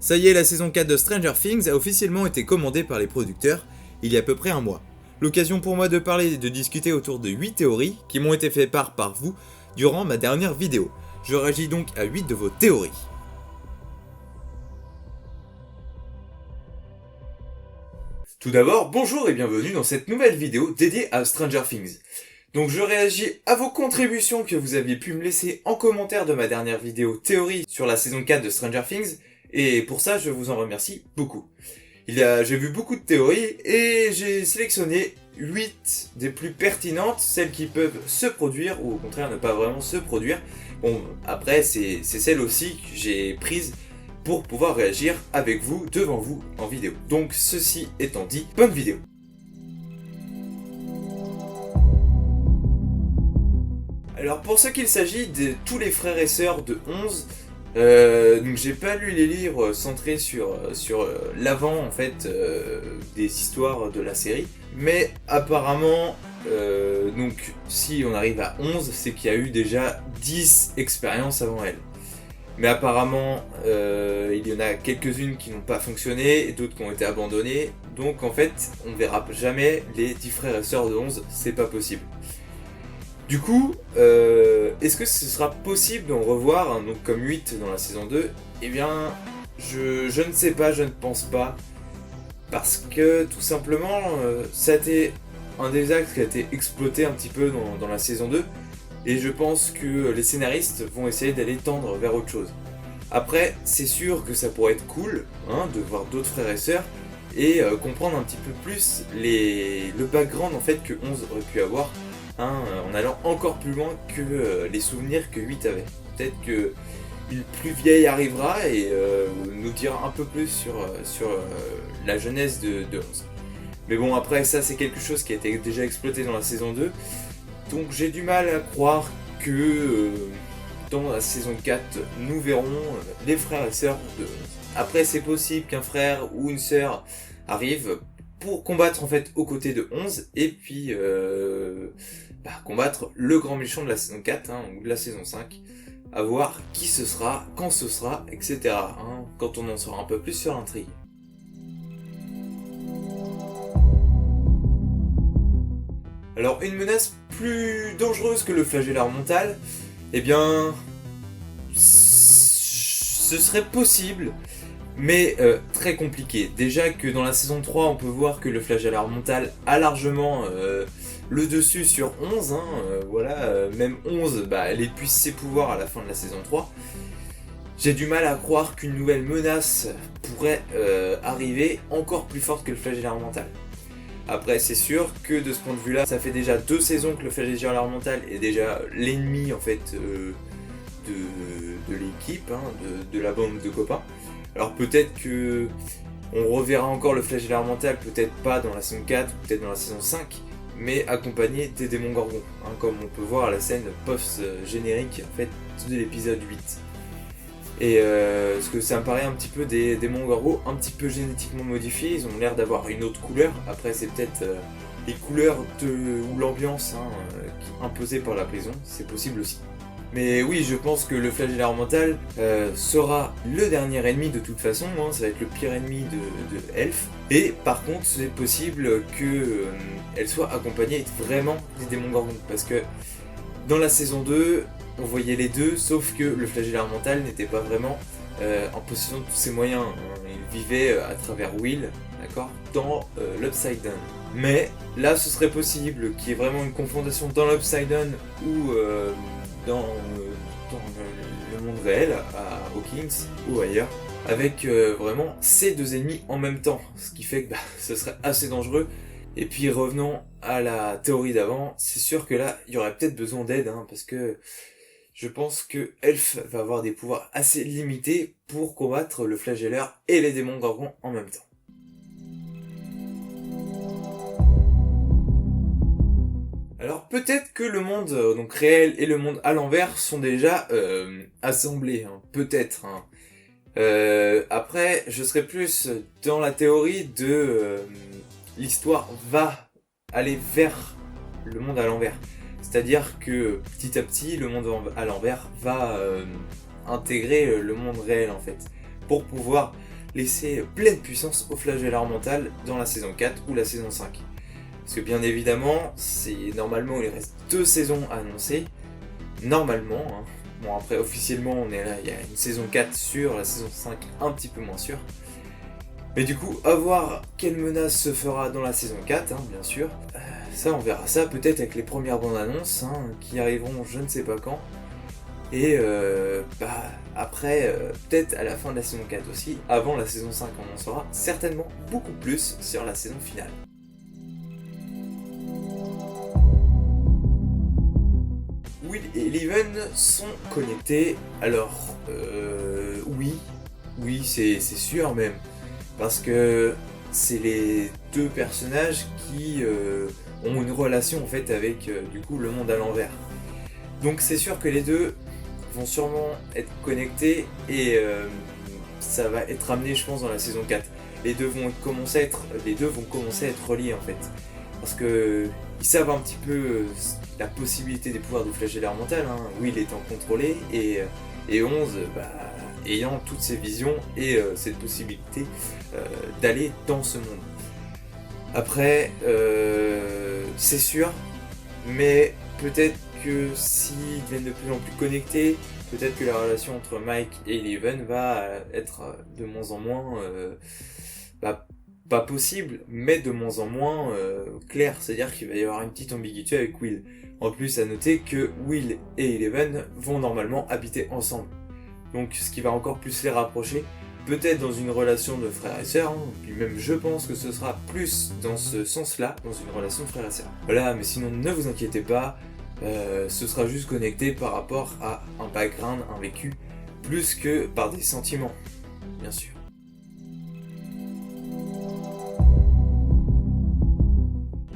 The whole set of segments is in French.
Ça y est, la saison 4 de Stranger Things a officiellement été commandée par les producteurs il y a à peu près un mois. L'occasion pour moi de parler et de discuter autour de 8 théories qui m'ont été faites part par vous durant ma dernière vidéo. Je réagis donc à 8 de vos théories. Tout d'abord, bonjour et bienvenue dans cette nouvelle vidéo dédiée à Stranger Things. Donc je réagis à vos contributions que vous aviez pu me laisser en commentaire de ma dernière vidéo théorie sur la saison 4 de Stranger Things, et pour ça je vous en remercie beaucoup. J'ai vu beaucoup de théories et j'ai sélectionné 8 des plus pertinentes, celles qui peuvent se produire ou au contraire ne pas vraiment se produire. Bon, après c'est celles aussi que j'ai prises pour pouvoir réagir avec vous, devant vous, en vidéo. Donc ceci étant dit, bonne vidéo. Alors pour ce qu'il s'agit de tous les frères et sœurs de 11, donc j'ai pas lu les livres centrés sur l'avant en fait des histoires de la série, mais apparemment donc si on arrive à 11, c'est qu'il y a eu déjà 10 expériences avant elle. Mais apparemment il y en a quelques-unes qui n'ont pas fonctionné et d'autres qui ont été abandonnées, donc en fait on verra jamais les 10 frères et sœurs de 11, c'est pas possible. Du coup, est-ce que ce sera possible d'en revoir, hein, donc comme 8 dans la saison 2 ? Eh bien, je ne sais pas, je ne pense pas. Parce que, tout simplement, ça a été un des axes qui a été exploité un petit peu dans la saison 2. Et je pense que les scénaristes vont essayer d'aller tendre vers autre chose. Après, c'est sûr que ça pourrait être cool, hein, de voir d'autres frères et sœurs, et comprendre un petit peu plus le background en fait que 11 aurait pu avoir. En allant encore plus loin que les souvenirs que 8 avait. Peut-être que une plus vieille arrivera et nous dira un peu plus sur la jeunesse de 11. Mais bon, après ça c'est quelque chose qui a été déjà exploité dans la saison 2, donc j'ai du mal à croire que dans la saison 4 nous verrons les frères et sœurs de 11. Après c'est possible qu'un frère ou une sœur arrive pour combattre en fait aux côtés de 11 et puis combattre le grand méchant de la saison 4 ou de la saison 5, à voir qui ce sera, quand ce sera, etc. Quand on en saura un peu plus sur l'intrigue. Alors une menace plus dangereuse que le flagellaire mental, eh bien ce serait possible, mais très compliqué. Déjà que dans la saison 3 on peut voir que le flagellaire mental a largement le dessus sur 11, même 11, elle épuise ses pouvoirs à la fin de la saison 3. J'ai du mal à croire qu'une nouvelle menace pourrait arriver encore plus forte que le flagellaire mental. Après c'est sûr que de ce point de vue là, ça fait déjà 2 saisons que le flagellaire mental est déjà l'ennemi en fait de l'équipe, de la bande de copains. Alors peut-être que on reverra encore le flagellaire mental, peut-être pas dans la saison 4, peut-être dans la saison 5, mais accompagné des démons gorgons, comme on peut voir à la scène post-générique en fait de l'épisode 8. Et parce que ça me paraît un petit peu des démons gorgons un petit peu génétiquement modifiés, ils ont l'air d'avoir une autre couleur. Après c'est peut-être les couleurs ou l'ambiance imposée par la prison, c'est possible aussi. Mais oui, je pense que le flagellaire mental sera le dernier ennemi de toute façon, ça va être le pire ennemi de Elf. Et par contre, c'est possible qu'elle soit accompagnée vraiment des démons gorgons. Parce que dans la saison 2, on voyait les deux, sauf que le flagellaire mental n'était pas vraiment en possession de tous ses moyens. Il vivait à travers Will, d'accord, dans l'Upside Down. Mais là, ce serait possible qu'il y ait vraiment une confrontation dans l'Upside Down ou dans le monde réel, à Hawkins ou ailleurs, avec vraiment ces deux ennemis en même temps, ce qui fait que ce serait assez dangereux. Et puis revenons à la théorie d'avant, c'est sûr que là il y aurait peut-être besoin d'aide, parce que je pense que Elf va avoir des pouvoirs assez limités pour combattre le flagellaire et les démons gorgons en même temps. Alors peut-être que le monde donc réel et le monde à l'envers sont déjà assemblés, peut-être. Après, je serais plus dans la théorie de l'histoire va aller vers le monde à l'envers. C'est-à-dire que petit à petit, le monde à l'envers va intégrer le monde réel en fait, pour pouvoir laisser pleine puissance au flagelleur mental dans la saison 4 ou la saison 5. Parce que bien évidemment, normalement il reste 2 saisons à annoncer, normalement, hein. Bon après officiellement on est là, il y a une saison 4 sûre, la saison 5 un petit peu moins sûre. Mais du coup, à voir quelle menace se fera dans la saison 4, hein, bien sûr. Ça, on verra ça peut-être avec les premières bandes annonces, hein, qui arriveront je ne sais pas quand. Et après, peut-être à la fin de la saison 4 aussi, avant la saison 5, on en saura certainement beaucoup plus sur la saison finale. Will et Eleven sont connectés, alors oui, c'est sûr même. Parce que c'est les deux personnages qui ont une relation en fait avec du coup le monde à l'envers. Donc c'est sûr que les deux vont sûrement être connectés et ça va être amené je pense dans la saison 4. Les deux vont commencer à être reliés en fait. Parce que ils savent un petit peu la possibilité des pouvoirs du flagelleur mental, hein. Will étant contrôlé et 11 ayant toutes ces visions et cette possibilité d'aller dans ce monde. Après, c'est sûr, mais peut-être que s'ils deviennent de plus en plus connectés, peut-être que la relation entre Mike et Eleven va être de moins en moins, pas possible, mais de moins en moins claire. C'est-à-dire qu'il va y avoir une petite ambiguïté avec Will. En plus, à noter que Will et Eleven vont normalement habiter ensemble. Donc ce qui va encore plus les rapprocher, peut-être dans une relation de frère et sœur, hein, puis même je pense que ce sera plus dans ce sens-là, dans une relation de frère et sœur. Voilà, mais sinon ne vous inquiétez pas, ce sera juste connecté par rapport à un background, un vécu, plus que par des sentiments, bien sûr.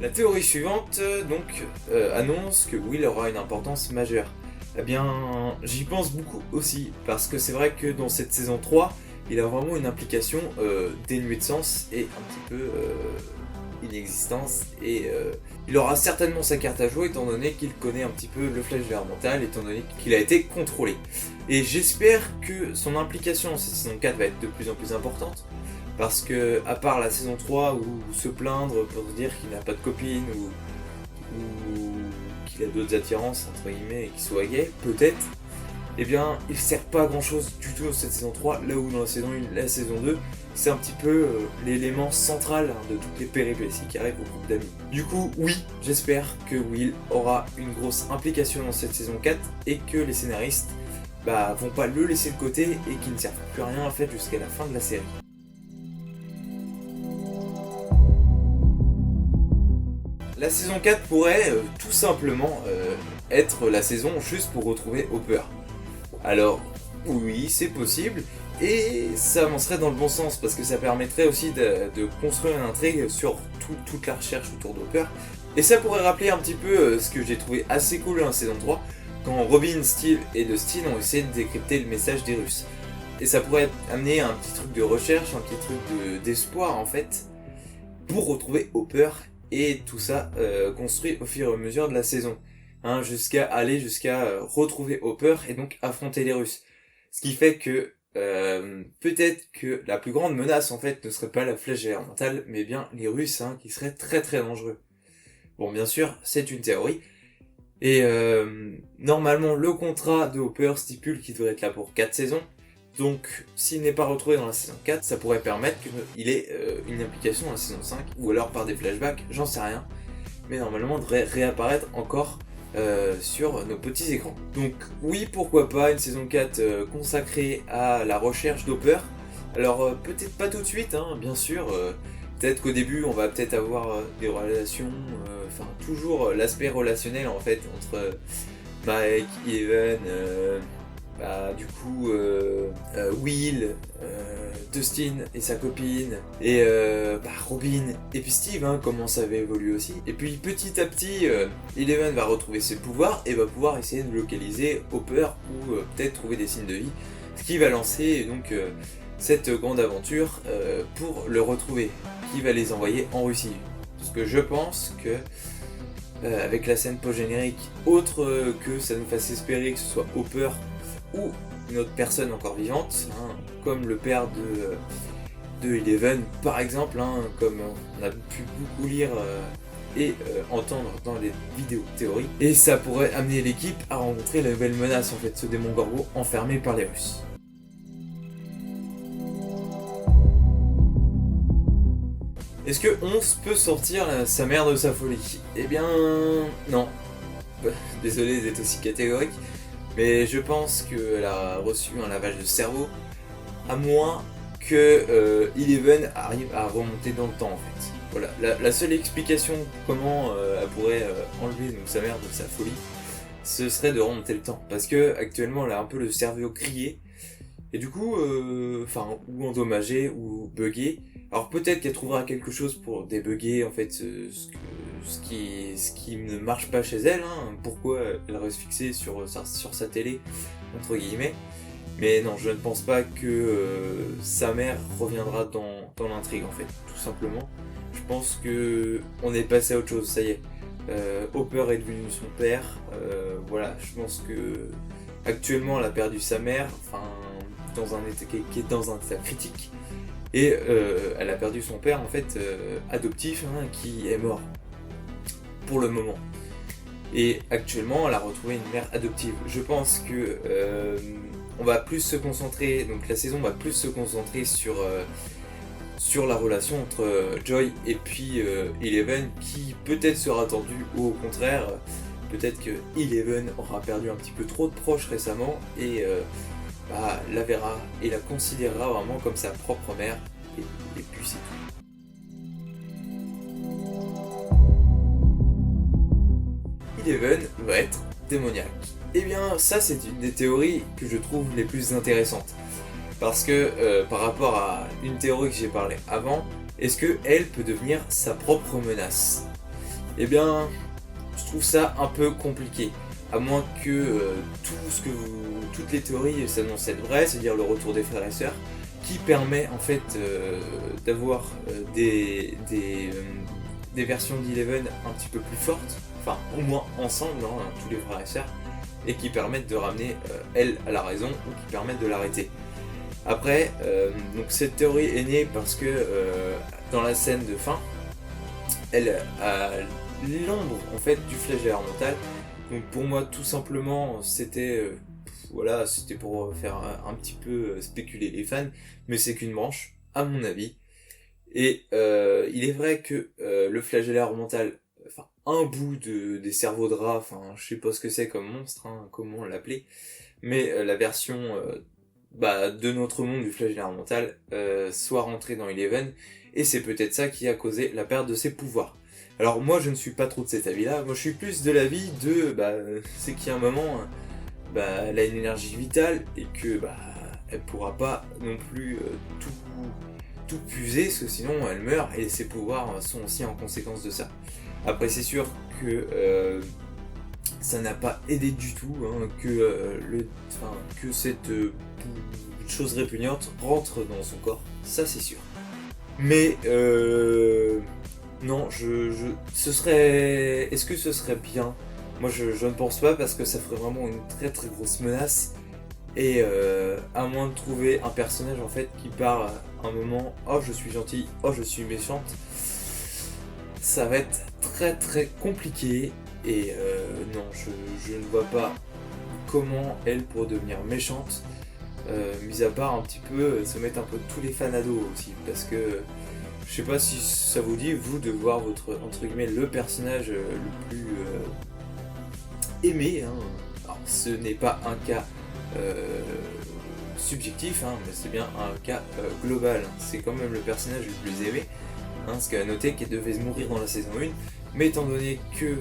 La théorie suivante, annonce que Will aura une importance majeure. Eh bien, j'y pense beaucoup aussi, parce que c'est vrai que dans cette saison 3, il a vraiment une implication dénuée de sens et un petit peu inexistence, et il aura certainement sa carte à jouer étant donné qu'il connaît un petit peu le flagelleur mental, étant donné qu'il a été contrôlé. Et j'espère que son implication dans cette saison 4 va être de plus en plus importante, parce que, à part la saison 3 où se plaindre pour dire qu'il n'a pas de copine ou qu'il a d'autres attirances, entre guillemets, et qu'il soit gay, peut-être, eh bien, il sert pas à grand chose du tout dans cette saison 3, là où dans la saison 1, la saison 2, c'est un petit peu l'élément central de toutes les péripéties qui arrivent au groupe d'amis. Du coup, oui, j'espère que Will aura une grosse implication dans cette saison 4 et que les scénaristes vont pas le laisser de côté et qu'il ne serve plus à rien en fait jusqu'à la fin de la série. La saison 4 pourrait tout simplement être la saison juste pour retrouver Hopper. Alors, oui, c'est possible, et ça avancerait dans le bon sens, parce que ça permettrait aussi de construire une intrigue sur toute la recherche autour d'Hopper. Et ça pourrait rappeler un petit peu ce que j'ai trouvé assez cool dans la saison 3, quand Robin, Steve et Dustin ont essayé de décrypter le message des Russes. Et ça pourrait amener un petit truc de recherche, un petit truc d'espoir en fait, pour retrouver Hopper. Et tout ça construit au fur et à mesure de la saison, hein, jusqu'à retrouver Hopper et donc affronter les Russes. Ce qui fait que peut-être que la plus grande menace en fait ne serait pas la flagelleur mentale, mais bien les Russes, hein, qui seraient très très dangereux. Bon, bien sûr, c'est une théorie. Et normalement, le contrat de Hopper stipule qu'il devrait être là pour 4 saisons. Donc, s'il n'est pas retrouvé dans la saison 4, ça pourrait permettre qu'il ait une implication dans la saison 5, ou alors par des flashbacks, j'en sais rien. Mais normalement, il devrait réapparaître encore sur nos petits écrans. Donc oui, pourquoi pas une saison 4 consacrée à la recherche d'Hopper. Alors peut-être pas tout de suite, hein, bien sûr. Peut-être qu'au début, on va peut-être avoir des relations, toujours l'aspect relationnel en fait, entre Mike, Eleven... Will, Dustin et sa copine, et Robin, et puis Steve, hein, comment ça va évoluer aussi. Et puis petit à petit, Eleven va retrouver ses pouvoirs et va pouvoir essayer de localiser Hopper ou peut-être trouver des signes de vie, ce qui va lancer donc cette grande aventure pour le retrouver, qui va les envoyer en Russie. Parce que je pense que avec la scène post-générique, autre que ça nous fasse espérer que ce soit Hopper ou une autre personne encore vivante, hein, comme le père de Eleven, par exemple, hein, comme on a pu beaucoup lire et entendre dans les vidéos théories. Et ça pourrait amener l'équipe à rencontrer la nouvelle menace, en fait, ce démon Gorgo enfermé par les Russes. Est-ce que 11 peut sortir sa mère de sa folie? Eh bien, non. Désolé d'être aussi catégorique, mais je pense qu'elle a reçu un lavage de cerveau, à moins que Eleven arrive à remonter dans le temps, en fait. Voilà, la seule explication comment elle pourrait enlever donc, sa mère de sa folie, ce serait de remonter le temps, parce que actuellement elle a un peu le cerveau grillé, et du coup, ou endommagé, ou buggé. Alors peut-être qu'elle trouvera quelque chose pour débugger en fait ce qui ne marche pas chez elle, hein, pourquoi elle reste fixée sur sa télé, entre guillemets. Mais non, je ne pense pas que sa mère reviendra dans l'intrigue en fait, tout simplement. Je pense que on est passé à autre chose, ça y est. Hopper est devenu son père, voilà, je pense que actuellement elle a perdu sa mère, dans un état qui est dans un état critique. Et elle a perdu son père en fait adoptif hein, qui est mort pour le moment. Et actuellement elle a retrouvé une mère adoptive. Je pense que on va plus se concentrer, donc la saison va plus se concentrer sur la relation entre Joy et puis Eleven qui peut-être sera tendue ou au contraire peut-être que Eleven aura perdu un petit peu trop de proches récemment et la verra et la considérera vraiment comme sa propre mère, et puis c'est tout. Eleven va être démoniaque. Eh bien, ça c'est une des théories que je trouve les plus intéressantes. Parce que par rapport à une théorie que j'ai parlé avant, est-ce qu'elle peut devenir sa propre menace? Eh bien, je trouve ça un peu compliqué. À moins que toutes les théories s'annoncent être vraies, c'est-à-dire le retour des frères et sœurs, qui permet en fait d'avoir des versions d'Eleven un petit peu plus fortes, enfin au moins ensemble, hein, tous les frères et sœurs, et qui permettent de ramener elle à la raison ou qui permettent de l'arrêter. Après, donc cette théorie est née parce que dans la scène de fin, elle a l'ombre en fait du flagelleur mental. Donc pour moi tout simplement c'était c'était pour faire un petit peu spéculer les fans, mais c'est qu'une branche à mon avis. Et il est vrai que le flagelleur mental, enfin un bout des cerveaux de rat, enfin je sais pas ce que c'est comme monstre, hein, comment l'appeler, mais la version de notre monde du flagelleur mental soit rentrée dans Eleven, et c'est peut-être ça qui a causé la perte de ses pouvoirs. Alors moi je ne suis pas trop de cet avis là, moi je suis plus de l'avis de c'est qu'il y a un moment elle a une énergie vitale et que elle pourra pas non plus tout puiser parce que sinon elle meurt et ses pouvoirs sont aussi en conséquence de ça. Après c'est sûr que ça n'a pas aidé du tout hein, que cette chose répugnante rentre dans son corps, ça c'est sûr. Mais non, ce serait... Est-ce que ce serait bien? Moi je ne pense pas parce que ça ferait vraiment une très très grosse menace. Et à moins de trouver un personnage en fait qui part un moment, oh je suis gentil, oh je suis méchante, ça va être très très compliqué. Et non, je ne vois pas comment elle pourrait devenir méchante, mis à part un petit peu se mettre un peu tous les fans à dos aussi, parce que je sais pas si ça vous dit, vous, de voir votre, entre guillemets, le personnage le plus aimé, hein. Alors ce n'est pas un cas subjectif, hein, mais c'est bien un cas global, c'est quand même le personnage le plus aimé, hein, ce qu'elle a noté qu'elle devait mourir dans la saison 1, mais étant donné que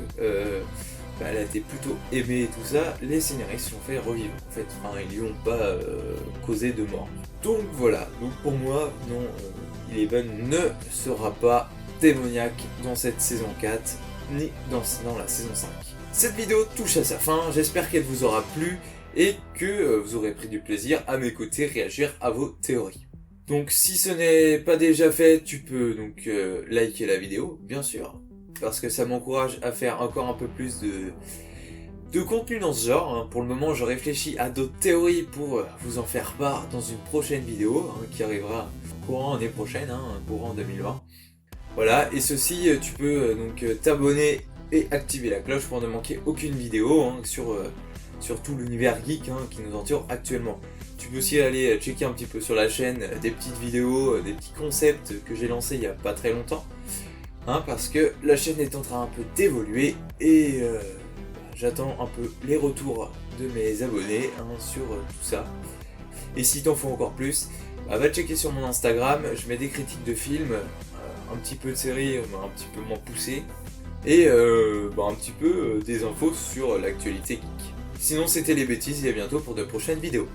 elle a été plutôt aimée et tout ça, les scénaristes l'ont fait revivre en fait, ils lui ont pas causé de mort. Donc voilà, donc pour moi, non, Eleven ne sera pas démoniaque dans cette saison 4, ni dans la saison 5. Cette vidéo touche à sa fin, j'espère qu'elle vous aura plu et que vous aurez pris du plaisir à m'écouter réagir à vos théories. Donc si ce n'est pas déjà fait, tu peux donc liker la vidéo, bien sûr, parce que ça m'encourage à faire encore un peu plus de contenu dans ce genre. Hein. Pour le moment, je réfléchis à d'autres théories pour vous en faire part dans une prochaine vidéo qui arrivera courant l'année prochaine, courant 2020. Voilà, et ceci, tu peux donc t'abonner et activer la cloche pour ne manquer aucune vidéo sur tout l'univers geek qui nous entoure actuellement. Tu peux aussi aller checker un petit peu sur la chaîne des petites vidéos, des petits concepts que j'ai lancés il n'y a pas très longtemps. Parce que la chaîne est en train un peu d'évoluer et j'attends un peu les retours de mes abonnés sur tout ça. Et si t'en faut encore plus, va checker sur mon Instagram, je mets des critiques de films, un petit peu de séries, un petit peu moins poussées, et un petit peu des infos sur l'actualité geek. Sinon c'était les bêtises et à bientôt pour de prochaines vidéos.